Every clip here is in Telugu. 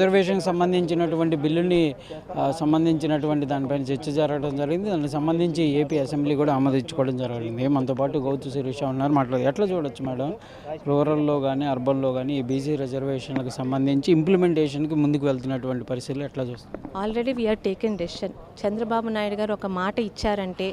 రిజర్వేషన్కి సంబంధించినటువంటి బిల్లుని సంబంధించినటువంటి దానిపైన చర్చ జరగడం జరిగింది. దానికి సంబంధించి ఏపీ అసెంబ్లీ కూడా ఆమోదించుకోవడం జరిగింది. మనతో పాటు గౌతు శిరీష ఉన్నారు, మాట్లాడదు. ఎట్లా చూడొచ్చు మేడం, రూరల్లో కానీ అర్బన్లో కానీ ఈ బీసీ రిజర్వేషన్లకు సంబంధించి ఇంప్లిమెంటేషన్కి ముందుకు వెళ్తున్నటువంటి పరిస్థితులు ఎట్లా చూస్తారు? Already we are taken decision. Chandrababu Naidu గారు ఒక మాట ఇచ్చారంటే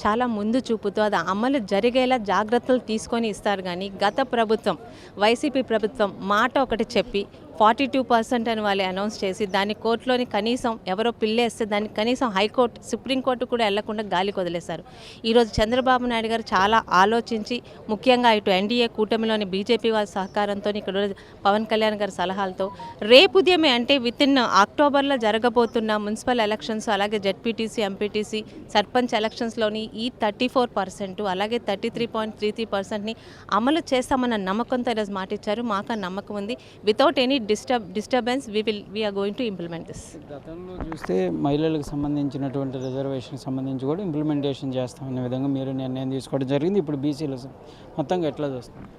చాలా ముందు చూపుతూ అది అమలు జరిగేలా జాగ్రత్తలు తీసుకొని ఇస్తారు. కానీ గత ప్రభుత్వం, వైసీపీ ప్రభుత్వం మాట ఒకటి చెప్పి 42% అని వాళ్ళు అనౌన్స్ చేసి దాన్ని కోర్టులోని కనీసం ఎవరో పిల్లేస్తే దాన్ని కనీసం హైకోర్టు, సుప్రీంకోర్టు కూడా వెళ్లకుండా గాలికి వదిలేశారు. ఈరోజు చంద్రబాబు నాయుడు గారు చాలా ఆలోచించి, ముఖ్యంగా ఇటు ఎన్డీఏ కూటమిలోని బీజేపీ వారి సహకారంతో, ఇక్కడ పవన్ కళ్యాణ్ గారి సలహాలతో రేపు ఉదయమే అంటే వితిన్ అక్టోబర్లో జరగబోతున్న మున్సిపల్ ఎలక్షన్స్, అలాగే జెడ్పీటీసీ, ఎంపీటీసీ, సర్పంచ్ ఎలక్షన్స్లోని ఈ 34% అలాగే 33.33%ని అమలు చేస్తామన్న నమ్మకంతో ఈరోజు మాట ఇచ్చారు. మాకు ఆ నమ్మకం ఉంది. Without any disturbance we are going to implement this. గతంలో చూస్తే మహిళలకు సంబంధించినటువంటి రిజర్వేషన్కి సంబంధించి కూడా ఇంప్లిమెంటేషన్ చేస్తామనే విధంగా మీరు నిర్ణయం తీసుకోవడం జరిగింది. ఇప్పుడు బీసీలు మొత్తంగా ఎట్లా చూస్తారు?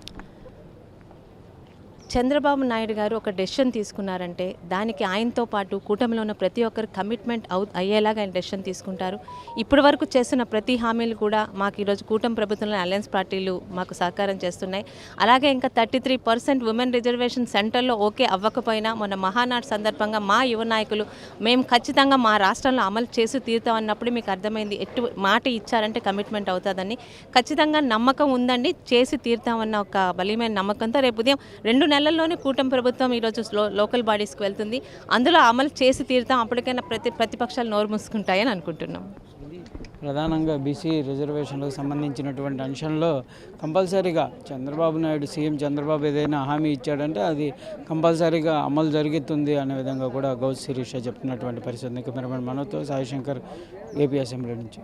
చంద్రబాబు నాయుడు గారు ఒక డెసిషన్ తీసుకున్నారంటే దానికి ఆయనతో పాటు కూటమిలో ఉన్న ప్రతి ఒక్కరు కమిట్మెంట్ అయ్యేలాగా ఆయన డెసిషన్ తీసుకుంటారు. ఇప్పటి వరకు చేస్తున్న ప్రతి హామీలు కూడా మాకు ఈరోజు కూటమి ప్రభుత్వంలో అలయన్స్ పార్టీలు మాకు సహకారం చేస్తున్నాయి. అలాగే ఇంకా 33% ఉమెన్ రిజర్వేషన్ సెంటర్లో ఓకే అవ్వకపోయినా మొన్న మహానాడు సందర్భంగా మా యువ నాయకులు మేము ఖచ్చితంగా మా రాష్ట్రంలో అమలు చేసి తీరుతామన్నప్పుడు మీకు అర్థమైంది. మాట ఇచ్చారంటే కమిట్మెంట్ అవుతుందని ఖచ్చితంగా నమ్మకం ఉందండి. చేసి తీరుతామన్న ఒక బలీయమైన నమ్మకంతో రేపు ఉదయం 2 నెలల్లోనే కూటమి ప్రభుత్వం ఈరోజు లోకల్ బాడీస్కి వెళ్తుంది. అందులో అమలు చేసి తీరుతాం. అప్పటికైనా ప్రతిపక్షాలు నోరు మూసుకుంటాయని అనుకుంటున్నాం. ప్రధానంగా బీసీ రిజర్వేషన్లకు సంబంధించినటువంటి అంశంలో కంపల్సరీగా చంద్రబాబు నాయుడు, సీఎం చంద్రబాబు ఏదైనా హామీ ఇచ్చాడంటే అది కంపల్సరీగా అమలు జరుగుతుంది అనే విధంగా కూడా గౌతు శిరీష చెప్తున్నటువంటి పరిస్థితి. కెమెరామెన్ మనోజ్తో సాయి శంకర్, ఏపీ అసెంబ్లీ నుంచి.